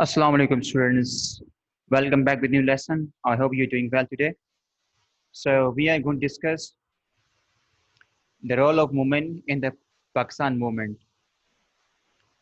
Assalamu alaikum students. Welcome back with new lesson. I hope you're doing well today. So we are going to discuss the role of women in the Pakistan movement.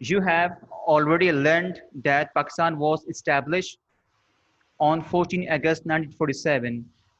You have already learned that Pakistan was established on 14 August 1947.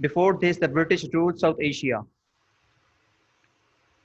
Before this, the British ruled South Asia.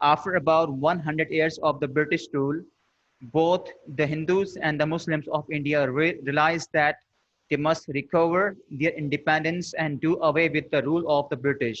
After about 100 years of the British rule, both the Hindus and the Muslims of India realized that they must recover their independence and do away with the rule of the British.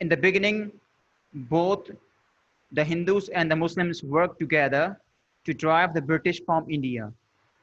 In the beginning, both the Hindus and the Muslims worked together to drive the British from India.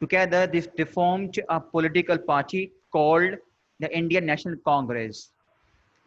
Together, they formed a political party called the Indian National Congress.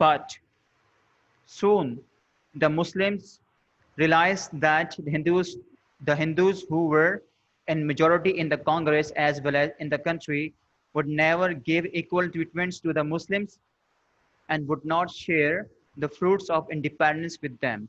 But soon the Muslims realized that the Hindus who were in majority in the Congress as well as in the country would never give equal treatments to the Muslims and would not share the fruits of independence with them.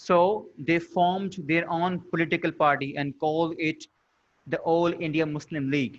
So they formed their own political party and called it the All India Muslim League.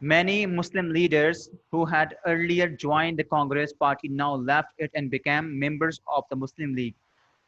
Many Muslim leaders who had earlier joined the Congress party now left it and became members of the Muslim League.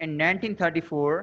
In 1934,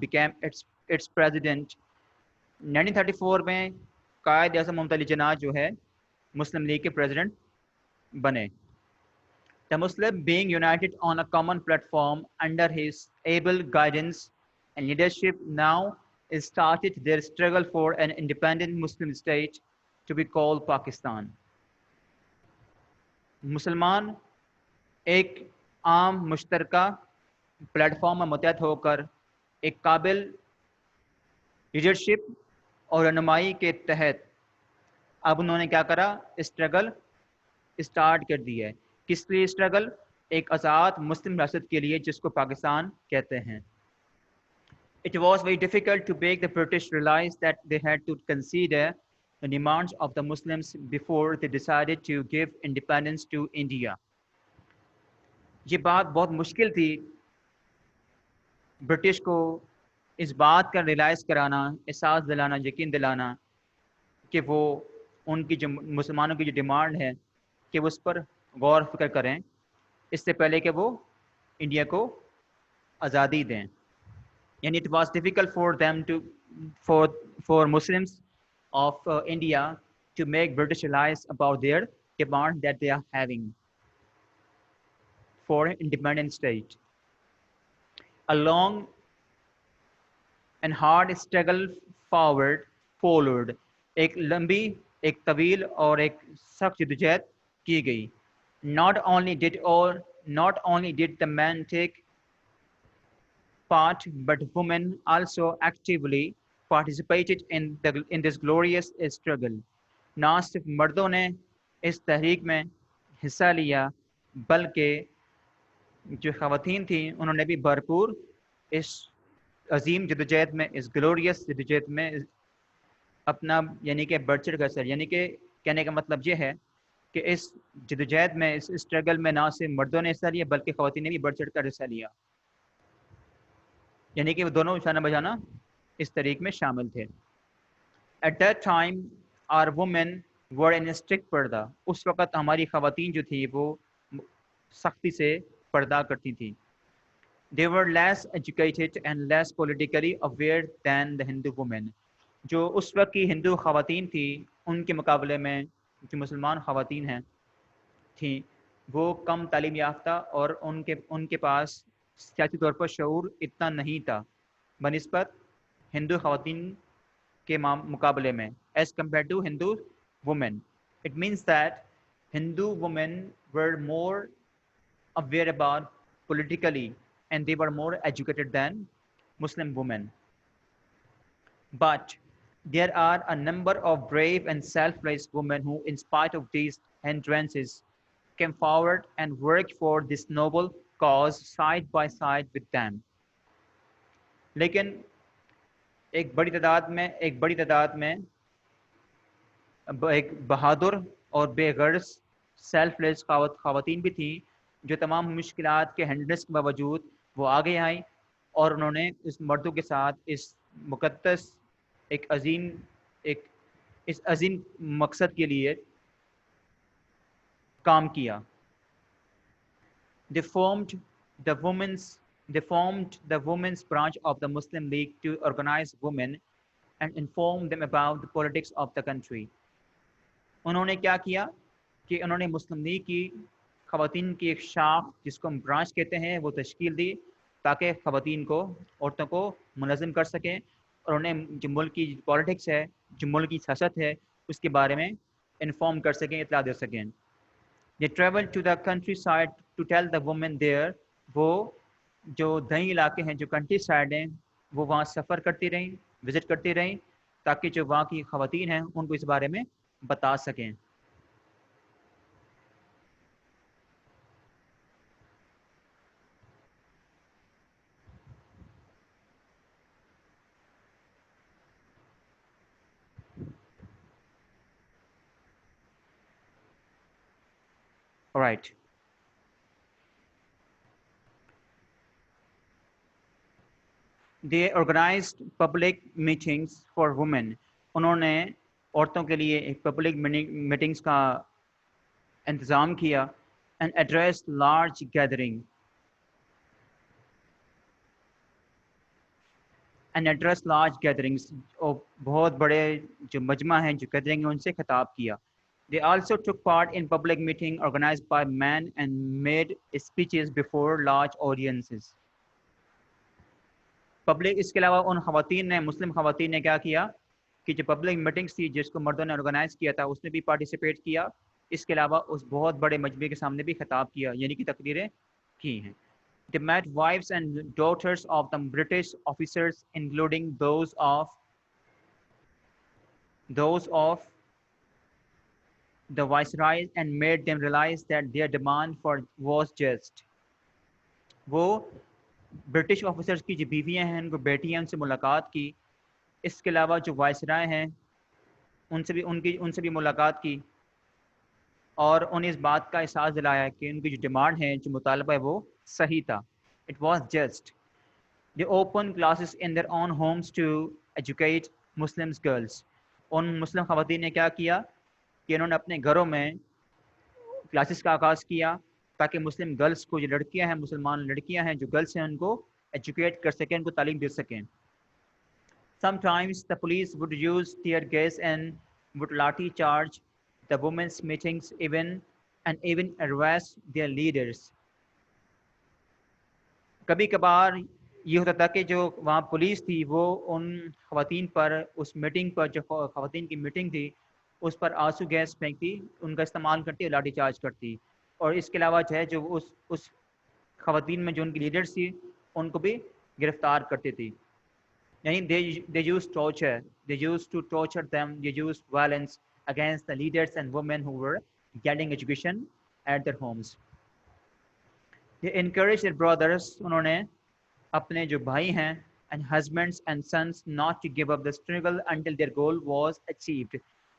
became its president 1934 میں قائد اعظم ممتاز علی جناح جو ہے مسلم league کے president بنے. The Muslim being united on a common platform under his able guidance and leadership now started their struggle for an independent Muslim state to be called Pakistan. مسلمان ایک عام مشترکہ plate form میں متحد ہو کر ایک قابل لیڈرشپ اور رہنمائی کے تحت اب انہوں نے کیا کرا؟ اسٹرگل اسٹارٹ کر دی ہے. کس لیے اسٹرگل؟ ایک آزاد مسلم ریاست کے لیے جس کو پاکستان کہتے ہیں. It was very difficult to make the British realize that they had to consider the demands of the Muslims before they decided to give independence to India. یہ بات بہت مشکل تھی برٹش کو اس بات کا ریلائز کرانا، احساس دلانا، یقین دلانا کہ وہ ان کی جو مسلمانوں کی جو ڈیمانڈ ہے کہ وہ اس پر غور فکر کریں اس سے پہلے کہ وہ انڈیا کو آزادی دیں. یعنی it was difficult for them to for Muslims of India to make British realize about their demand that they are having for independent state. A long and hard struggle followed. ایک لمبی، ایک طویل اور ایک سخت جدوجہد کی گئی. Not only did the men take part, but women also actively participated in this glorious struggle. نہ صرف مردوں نے اس تحریک میں حصہ لیا بلکہ جو خواتین تھیں انہوں نے بھی بھرپور اس عظیم جدوجہد میں، اس گلوریس جدوجہد میں اپنا یعنی کہ بڑھ چڑھ کر حصہ، یعنی کہ کہنے کا مطلب یہ ہے کہ اس جدوجہد میں، اس اسٹرگل میں نہ صرف مردوں نے حصہ لیا بلکہ خواتین نے بھی بڑھ چڑھ کر حصہ لیا. یعنی کہ وہ دونوں شانہ بجانہ اس طریق میں شامل تھے. At that time our women were in strict پردہ. اس وقت ہماری خواتین جو تھیں وہ سختی سے پردہ کرتی تھیں. They were less educated and less politically aware than the Hindu women. جو اس وقت کی ہندو خواتین تھیں ان کے مقابلے میں جو مسلمان خواتین ہیں تھیں وہ کم تعلیم یافتہ اور ان کے پاس سیاسی طور پر شعور اتنا نہیں تھا بنسبت ہندو خواتین کے مقابلے میں. As compared to Hindu women, it means that Hindu women were more aware about politically and they were more educated than Muslim women. But there are a number of brave and selfless women who, in spite of these hindrances, came forward and worked for this noble cause side by side with them. لیکن ایک بڑی تعداد میں ایک بہادر اور بے غرض self لیس خواتین بھی تھیں جو تمام مشکلات کے ہینڈلنس کے باوجود وہ آگے آئیں اور انہوں نے اس مردوں کے ساتھ اس مقدس اس عظیم مقصد کے لیے کام کیا. They formed the women's branch of the Muslim League to organize women and inform them about the politics of the country. انہوں نے کیا کیا کہ انہوں نے مسلم لیگ کی خواتین کی ایک شاخ جس کو ہم برانچ کہتے ہیں وہ تشکیل دی تاکہ خواتین کو، عورتوں کو منظم کر سکیں اور انہیں جو ملک کی پالیٹکس ہے، جو ملک کی سیاست ہے اس کے بارے میں انفارم کر سکیں، اطلاع دے سکیں. They traveled to the countryside to tell the women there. وہ جو دیہی علاقے ہیں، جو کنٹری سائڈ ہیں، وہ وہاں سفر کرتی رہیں، وزٹ کرتی رہیں تاکہ جو وہاں کی خواتین ہیں ان کو اس بارے میں بتا سکیں. All right. They organized public meetings for women. انہوں نے عورتوں کے لیے ایک پبلک میٹنگز کا انتظام کیا and addressed large gatherings of بہت بڑے جو مجمع ہیں جو گیدرنگ ہیں ان سے خطاب کیا. They also took part in public meeting organized by men and made speeches before large audiences. Public اس کے علاوہ ان خواتین نے مسلم خواتین نے کیا کیا کہ جو پبلک میٹنگس تھی جس کو مردوں نے آرگنائز کیا تھا اس میں بھی پارٹیسپیٹ کیا. اس کے علاوہ اس بہت بڑے مجمع کے سامنے بھی خطاب کیا یعنی کہ تقریریں کی ہیں. They met wives and daughters of the British officers including those of the viceroys and made them realize that their demand for was just. وہ برٹش آفیسرز کی جو بیویاں ہیں ان کو بیٹی ہیں ان سے ملاقات کی. اس کے علاوہ جو وائسرائے ہیں ان سے بھی ملاقات کی اور انہیں اس بات کا احساس دلایا کہ ان کی جو ڈیمانڈ ہے جو مطالبہ ہے وہ صحیح تھا. It was just. They opened classes in their own homes to educate Muslim girls. ان مسلم خواتین نے کیا کیا کہ انہوں نے اپنے گھروں میں کلاسز کا آغاز کیا تاکہ مسلم گرلس کو جو لڑکیاں ہیں مسلمان لڑکیاں ہیں جو گرلس ہیں ان کو ایجوکیٹ کر سکیں ان کو تعلیم دے سکیں. Sometimes the police would use tear gas and would lathi charge the women's meetings even arrest their leaders. کبھی کبھار یہ ہوتا تھا کہ جو وہاں پولیس تھی وہ ان خواتین پر اس میٹنگ پر جو خواتین کی میٹنگ تھی اس پر آنسو گیس پھینکتی ان کا استعمال کرتی اور لاٹھی چارج کرتی. اور اس کے علاوہ جو ہے جو اس خواتین میں جو ان کی لیڈرز تھی ان کو بھی گرفتار کرتی تھی. یعنی they used torture, they used to torture them, they used violence against the leaders and women who were getting education at their homes. They encouraged their brothers, انہوں نے اپنے جو بھائی ہیں and husbands and sons not to give up the struggle until their goal was achieved.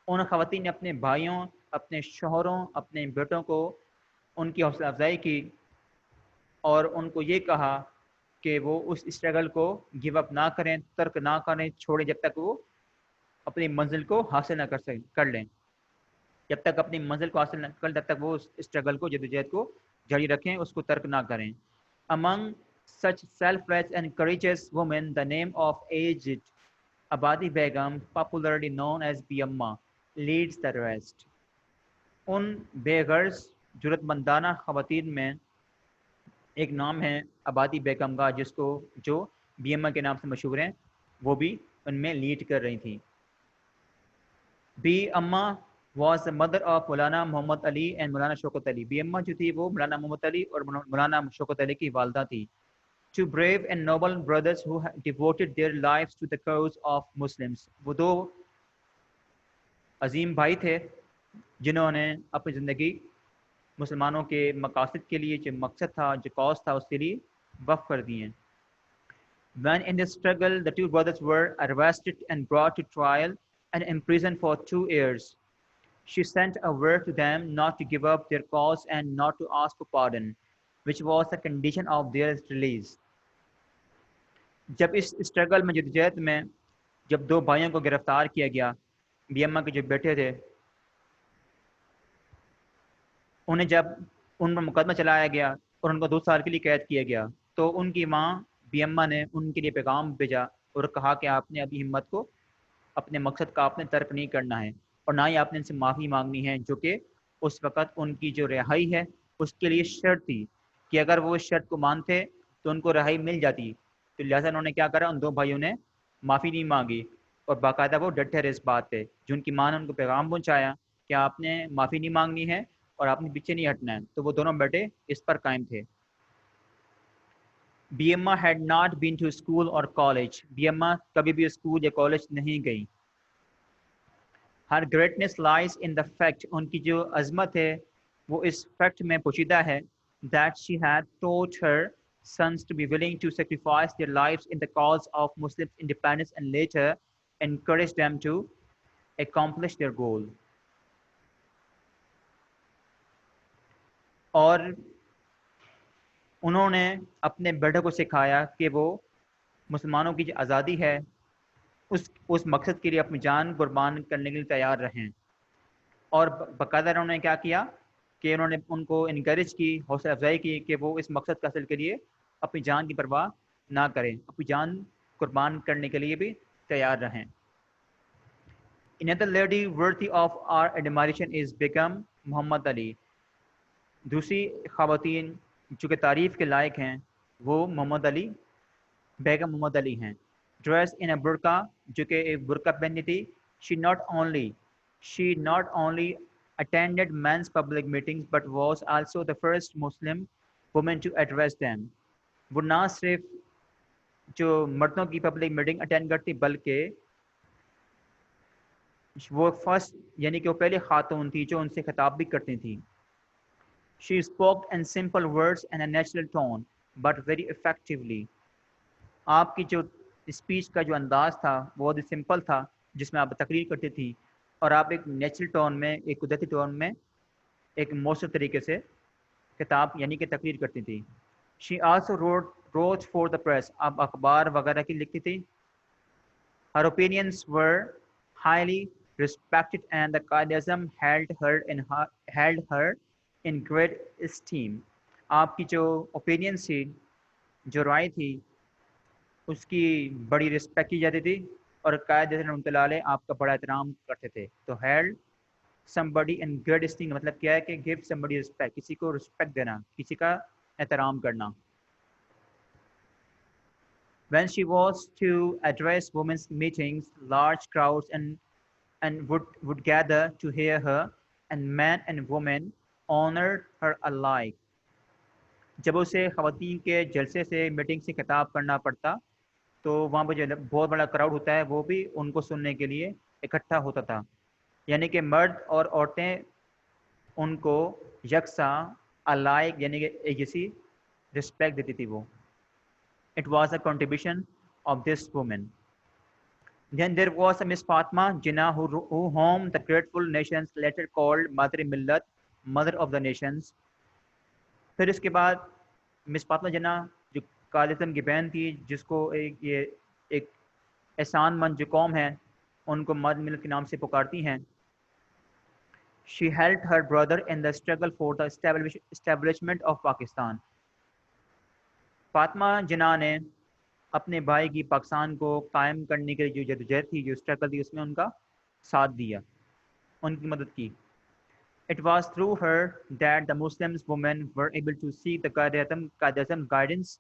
ان خواتین نے اپنے بھائیوں اپنے شوہروں اپنے بیٹوں کو ان کی حوصلہ افزائی کی اور ان کو یہ کہا کہ وہ اس اسٹرگل کو گیو اپ نہ کریں ترک نہ کریں چھوڑیں جب تک وہ اپنی منزل کو حاصل نہ کر لیں. جب تک اپنی منزل کو حاصل نہ کر لیں تب تک وہ اس اسٹرگل کو جدوجہد کو جاری رکھیں اس کو ترک نہ کریں. Among such selfless and courageous women the name of aged Abadi Begum, popularly known as Biamma, leads the rest. ان بے غرض جرت مندانہ خواتین میں ایک نام ہے آبادی بیگم کا جو بی اما کے نام سے مشہور ہیں وہ بھی ان میں لیڈ کر رہی تھیں. بی اما was the mother of Maulana Muhammad Ali and Maulana Shaukat Ali. Be اما جو تھی وہ مولانا محمد علی اور مولانا شوکت علی کی والدہ تھی. Two brave and noble brothers who devoted their lives to the cause of Muslims. وہ دو عظیم بھائی تھے جنہوں نے اپنی زندگی مسلمانوں کے مقاصد کے لیے جو مقصد تھا جو کاز تھا اس کے لیے وقف کر دیے. When in this struggle the two brothers were arrested and brought to trial and imprisoned for 2 years, she sent a word to them not to give up their cause and not to ask for pardon, which was the condition of their release. جب اس struggle میں جدوجہد میں جب دو بھائیوں کو گرفتار کیا گیا بی اما کے جو بیٹے تھے انہیں جب ان پر مقدمہ چلایا گیا اور ان کو 2 سال کے لیے قید کیا گیا تو ان کی ماں بی اما نے ان کے لیے پیغام بھیجا اور کہا کہ آپ نے ابھی ہمت کو اپنے مقصد کا آپ نے ترک نہیں کرنا ہے اور نہ ہی آپ نے ان سے معافی مانگنی ہے جو کہ اس وقت ان کی جو رہائی ہے اس کے لیے شرط تھی کہ اگر وہ اس شرط کو مانتے تو ان کو رہائی مل جاتی. تو لہٰذا انہوں نے کیا کرا ان 2 بھائیوں نے معافی نہیں مانگی اور باقاعدہ وہ ڈٹے رہے اس بات پہ جو ان کی ماں نے ان کو پیغام پہنچایا کہ آپ نے معافی نہیں مانگنی ہے اور آپ نے پیچھے نہیں ہٹنا ہے تو وہ دونوں بیٹے اس پر قائم تھے. بی اما had not been to school or college. B A کبھی بھی اسکول یا کالج نہیں گئی. Her greatness lies in the fact, ان کی جو عظمت ہے وہ اس فیکٹ میں پوشیدہ ہے that she had taught her sons to be willing to sacrifice their lives in the cause of Muslim independence and later encourage them to accomplish their goal. اور انہوں نے اپنے بیٹوں کو سکھایا کہ وہ مسلمانوں کی جو آزادی ہے اس مقصد کے لیے اپنی جان قربان کرنے کے لیے تیار رہیں. اور باقاعدہ انہوں نے کیا کیا کہ انہوں نے ان کو انکریج کی حوصلہ افزائی کی کہ وہ اس مقصد حاصل کے لیے اپنی جان کی پرواہ نہ کریں اپنی جان قربان کرنے کے لیے بھی تیار رہیں. Another lady worthy of our admiration is Begum Muhammad Ali. دوسری خواتین جو کہ تعریف کے لائق ہیں وہ محمد علی بیگم محمد علی ہیں. ڈریس ان اے برقع جو کہ ایک برقع پہنی تھی. She not only attended men's public meetings but was also the first Muslim woman to address them. وہ نہ صرف جو مردوں کی پبلک میٹنگ اٹینڈ کرتی بلکہ وہ فرسٹ یعنی کہ وہ پہلی خاتون تھی جو ان سے خطاب بھی کرتی تھی. She spoke in simple words and a natural tone but very effectively. آپ کی جو اسپیچ کا جو انداز تھا وہ بہت ہی سمپل تھا جس میں آپ تقریر کرتی تھی اور آپ ایک نیچرل ٹون میں ایک قدرتی ٹون میں ایک مؤثر طریقے سے خطاب یعنی کہ تقریر کرتی تھی. She also wrote for the press. آپ اخبار وغیرہ کی لکھتی تھی. Her opinions were highly respected and the Qaid-e-Azam held her in great esteem. آپ کی جو اوپینینس تھی جو رائے تھی اس کی بڑی رسپیکٹ کی جاتی تھی اور قائد اعظم رحمۃ اللہ علیہ آپ کا بڑا احترام کرتے تھے. تو held somebody in great esteem مطلب کیا ہے کہ give somebody respect, کسی کو رسپیکٹ دینا, کسی کا احترام کرنا. When she was to address women's meetings, large crowds and would gather to hear her, and men and women honored her alike. جب اسے خواتین کے جلسے سے میٹنگ سے خطاب کرنا پڑتا تو وہاں پہ جو بہت بڑا کراؤڈ ہوتا ہے وہ بھی ان کو سننے کے لیے اکٹھا ہوتا تھا. یعنی کہ مرد اور عورتیں ان کو یکساں alike یعنی کہ ایک جیسی رسپیکٹ دیتی تھی وہ. It was a contribution of this woman. Then there was a Miss Fatma Jinnah whom the grateful nations later called Mother Millat, Mother of the Nations. پھر اس کے بعد مس فاطمہ جناح جو قائد اعظم کی بہن تھی جس کو ایک احسان مند جو قوم ہے ان کو مدر ملت کے نام سے پکارتی ہیں. She helped her brother in the struggle for the establishment of Pakistan. Fatima جناح نے اپنے بھائی کی پاکستان کو قائم کرنے کے لیے جو جدوجہد تھی جو اسٹرگل تھی اس میں ان کا ساتھ دیا, ان کی مدد کی. It was through her that the Muslim women were able to seek the Qaid-e-Azam guidance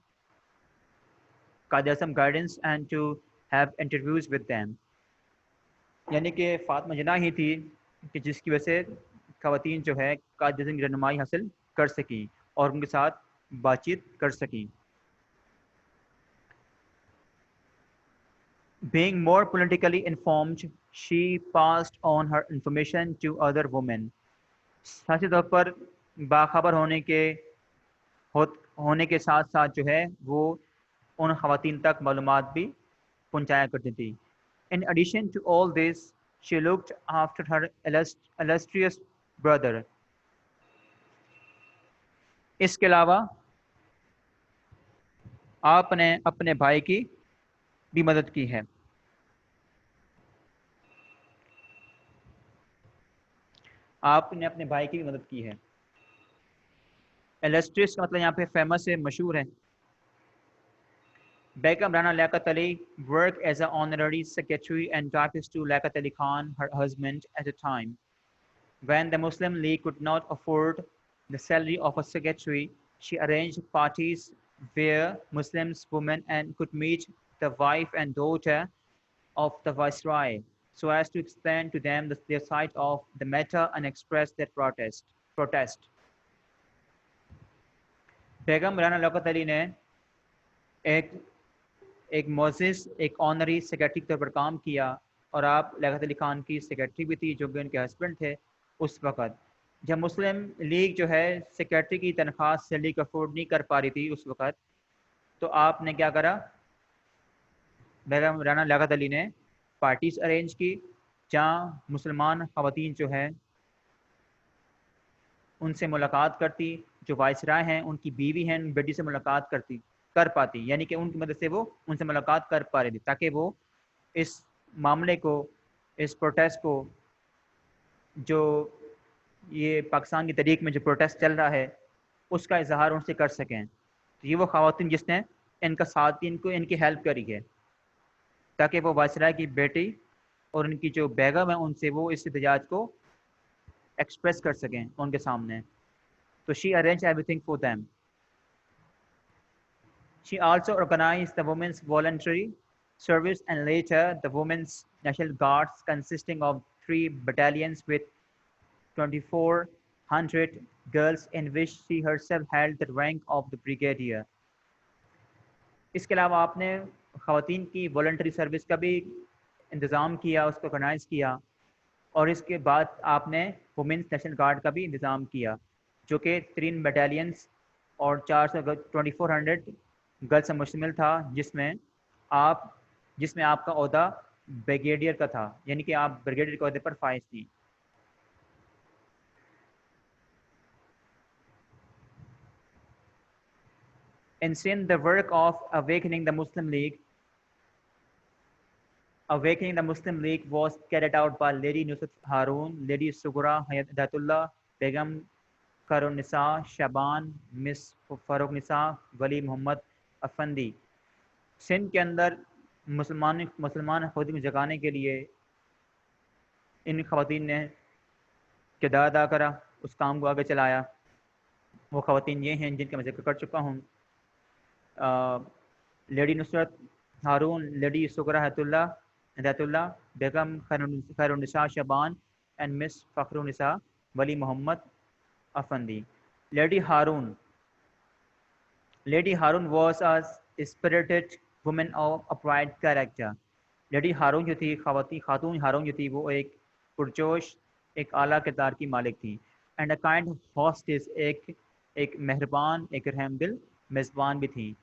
and to have interviews with them. یعنی کہ فاطمہ جناح ہی تھی کہ جس کی وجہ سے خواتین جو ہے قائد اعظم کی رہنمائی حاصل کر سکیں اور ان کے ساتھ بات چیت کر سکیں. Being more politically informed, she passed on her information to other women. سیاسی طور پر باخبر ہونے کے ساتھ ساتھ جو ہے وہ ان خواتین تک معلومات بھی پہنچایا کرتی تھی. In addition to all this, she looked after her illustrious brother. اس کے علاوہ آپ نے اپنے بھائی کی بھی مدد کی ہے. آپ نے اپنے بھائی کی بھی مدد کی ہے. illustrious کا مطلب یہاں پہ فیمس ہے, مشہور ہے. بیگم Rana Liaquat Ali worked as an honorary secretary and typist to Liaquat Ali Khan, her husband, at a time when the Muslim League could not afford the salary of a secretary. She arranged parties where Muslim women and could meet the wife and daughter of the viceroy so as to explain to them their side of the matter and express their protest. بیگم رانا لیاقت علی نے ایک معزز ایک honorary secretary کے طور پر کام کیا اور آپ لیاقت علی خان کی سیکرٹری بھی تھی جو کہ ان کے ہسبینڈ تھے. اس وقت جب مسلم لیگ جو ہے سیکرٹری کی تنخواہ سیلری کو افورڈ نہیں کر پا رہی تھی اس وقت, تو آپ نے کیا کرا, بیگم رانا لیاقت علی نے پارٹیز ارینج کی جہاں مسلمان خواتین جو ہے ان سے ملاقات کرتی, جو وائسرائے ہیں ان کی بیوی ہیں ان بیٹی سے ملاقات کر پاتی, یعنی کہ ان کی مدد سے وہ ان سے ملاقات کر پا رہی تھی تاکہ وہ اس معاملے کو, اس پروٹیسٹ کو, جو یہ پاکستان کی تحریک میں جو پروٹیسٹ چل رہا ہے اس کا اظہار ان سے کر سکیں. تو یہ وہ خواتین جس نے ان کا ساتھ ان کی ہیلپ کری ہے تاکہ وہ وائسرائے کی بیٹی اور ان کی جو بیگم ہیں ان سے وہ اس احتجاج کو ایکسپریس کر سکیں ان کے سامنے. تو she arranged everything for them. She also organized the women's voluntary service and later the women's national guards, consisting of 3 battalions with 2,400 girls, in which she herself held the rank of the brigadier. اس کے علاوہ آپ نے خواتین کی voluntary service کا بھی انتظام کیا، اس کو آرگنائز کیا، اور اس کے بعد آپ نے وومنس نیشنل گارڈ کا بھی انتظام کیا جو کہ 3 بٹالینس اور 2400 گرلس سے مشتمل تھا، جس میں آپ کا عہدہ بریگیڈیئر کا تھا، یعنی کہ آپ بریگیڈیئر کے عہدے پر فائز تھیں. In Sindh, the work of awakening the Muslim League was carried out by Lady Nusrat Harun, Lady Sugura Hidayatullah Begum, Karun-Nisa Shaban, Miss Farooq-Nisa Wali Muhammad Afandi. Sindh کے اندر مسلمان خواتین کو جگانے کے لیے ان خواتین نے کردار ادا کرا، اس کام کو آگے چلایا. وہ خواتین یہ ہیں جن کا میں ذکر کر چکا ہوں: Lady Nusrat Haroon, Lady Sughra Hidayatullah Begum, Khairunnisa Shaban and Miss Fakhrunnisa Wali Muhammad Effendi. Lady Haroon was a spirited woman of upright character. Lady Haroon جو تھی، خاتون ہارون جو تھی، وہ ایک پرجوش، ایک اعلیٰ کردار کی مالک تھی. اینڈ اے کائنڈ ہوسٹس، ایک مہربان، ایک رحم دل میزبان بھی تھی.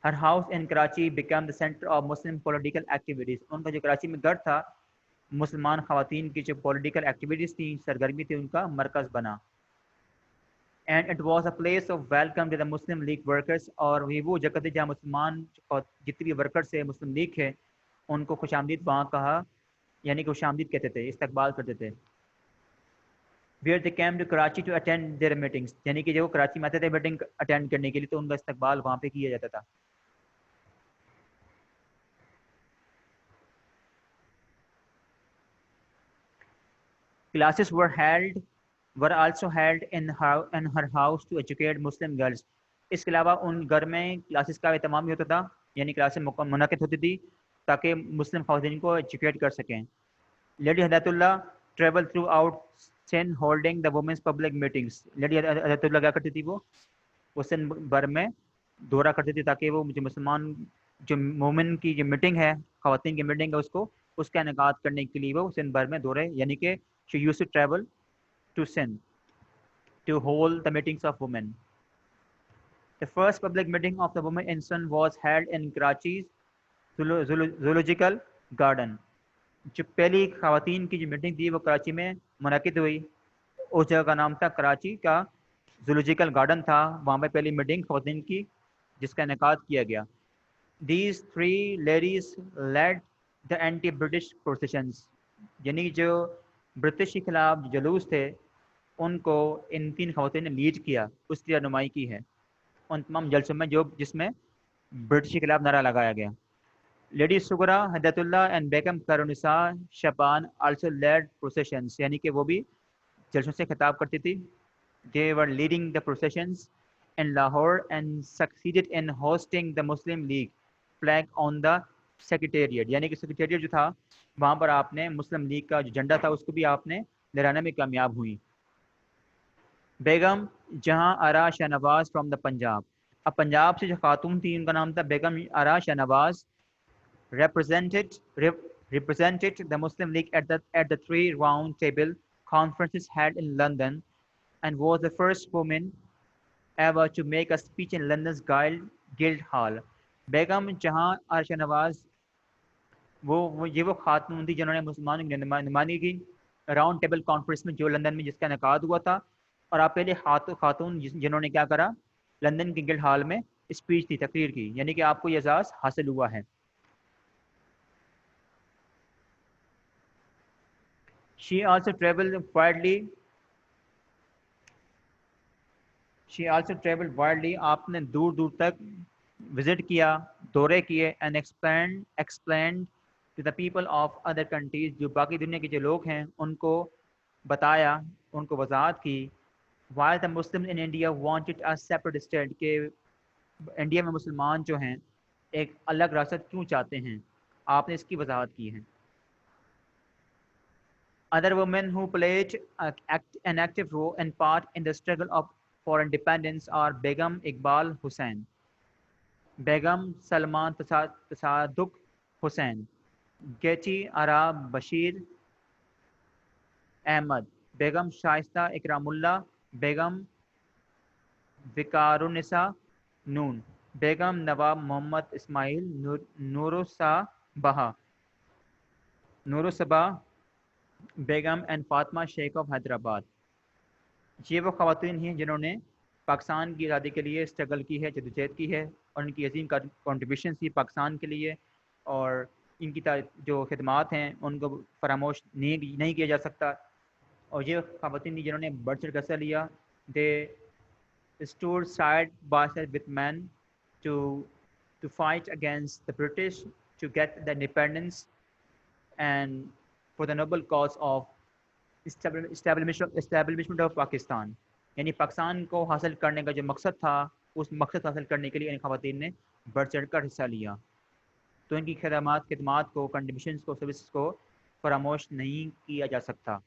Her house in Karachi became the centre of Muslim political activities. ان کا جو کراچی میں گھر تھا، مسلمان خواتین کی جو پولیٹیکل ایکٹیویٹیز تھیں، سرگرمی تھی، ان کا مرکز بنا. And it was a place of welcome to the Muslim League workers. اور وہ جگہ تھی جہاں مسلمان جتنے بھی ورکرس ہے مسلم لیگ کے، ان کو خوش آمدید وہاں کہا، یعنی کہ خوش آمدید کہتے تھے، استقبال کرتے تھے. where they came to Karachi to attend their meetings. یعنی کہ جو کراچی میں آتے تھے میٹنگ اٹینڈ کرنے کے لیے، تو ان کا استقبال وہاں پہ کیا جاتا تھا. Classes were also held in her house to educate Muslim girls. اس کے علاوہ ان گھر میں کلاسز کا اہتمام بھی ہوتا تھا، یعنی کلاسیں منعقد ہوتی تھی تاکہ مسلم خواتین کو ایجوکیٹ کر سکیں. Lady Hidayatullah travel throughout Sindh holding the women's public meetings. Lady Hidayatullah کیا کرتی تھی، وہ سندھ بھر میں دورہ کرتی تھی تاکہ وہ مسلمان جو مومن کی جو میٹنگ ہے، خواتین کی میٹنگ ہے، اس کا انعقاد کرنے کے لیے وہ سندھ بھر میں دورے، یعنی کہ she used to travel to Sindh to hold the meetings of women. The first public meeting of the women in Sindh was held in Karachi's zoological garden. جو پہلی خواتین کی جو میٹنگ تھی وہ کراچی میں منعقد ہوئی. اس جگہ کا نام تھا کراچی کا زولوجیکل گارڈن تھا. وہاں پہ پہلی میٹنگ خواتین کی جس کا انعقاد کیا گیا. These 3 ladies led the anti-British processions. یعنی جو برٹش کے خلاف جلوس تھے ان کو ان 3 خواتین نے لیڈ کیا، اس کی رہنمائی کی ہے ان تمام جلسوں میں جس میں برٹش کے خلاف نعرہ لگایا گیا. لیڈی سغرا ہدایت اللہ and Begum Khairunnisa Shaban also lead پروسیشنس. یعنی کہ وہ بھی جلسوں سے خطاب کرتی تھی. They were leading the processions in Lahore and succeeded in hosting the Muslim League flag on the secretariat. یعنی کہ سیکریٹریٹ جو تھا وہاں پر آپ نے مسلم لیگ کا جو جھنڈا تھا اس کو بھی آپ نے لہرانے میں کامیاب ہوئی. بیگم جہاں آرا شاہ نواز فرام دا پنجاب. اب پنجاب سے جو خاتون تھی ان کا نام تھا بیگم آرا Shah Nawaz. represented the Muslim League at the 3 round table conferences held in London and was the first woman ever to make a speech in London's Guildhall. بیگم جہاں آرا شاہ نواز وہ خاتون تھی جنہوں نے مسلمانوں کی نمائندگی کی راؤنڈ ٹیبل کانفرنس میں جو لندن میں جس کا انعقاد ہوا تھا. اور آپ پہلے خاتون جنہوں نے کیا کرا، لندن کے گلڈ ہال میں اسپیچ تھی، تقریر کی، یعنی کہ آپ کو یہ اعزاز حاصل ہوا ہے. She also traveled widely. آپ نے دور دور تک وزٹ کیا، دورے کیے. and explained to the people of other countries, جو باقی دنیا کے جو لوگ ہیں ان کو بتایا، ان کو وضاحت کی. while the Muslims in India wanted a separate state, کہ انڈیا میں مسلمان جو ہیں ایک الگ ریاست کیوں چاہتے ہیں، آپ نے اس کی وضاحت کی ہے. Other women who played an active role and part in the struggle for independence are Begum Iqbal Hussain, Begum Salman Tasadduq Hussain, Gechi Ara Bashir Ahmad, Begum Shaista Ikramullah, Begum Vikarunisa Noon, Begum Nawab Muhammad Ismail, Nurusabah Begum and Fatima Sheikh of Hyderabad. یہ وہ خواتین ہیں جنہوں نے پاکستان کی آزادی کے لیے اسٹرگل کی ہے، جدوجہد کی ہے، اور ان کی عظیم کنٹریبیوشن تھی پاکستان کے لیے، اور ان کی جو خدمات ہیں ان کو فراموش نہیں کیا جا سکتا. اور یہ خواتین ہیں جنہوں نے بڑھ چڑھ کر حصہ لیا. They stood side by side with men to fight against the British to get the independence and for the noble cause of establishment of Pakistan. یعنی پاکستان کو حاصل کرنے کا جو مقصد تھا، اس مقصد حاصل کرنے کے لیے ان خواتین نے بڑھ چڑھ کر حصہ لیا. تو ان کی خدمات کو، کنٹریبیوشنس کو، سروسز کو فراموش نہیں کیا جا سکتا.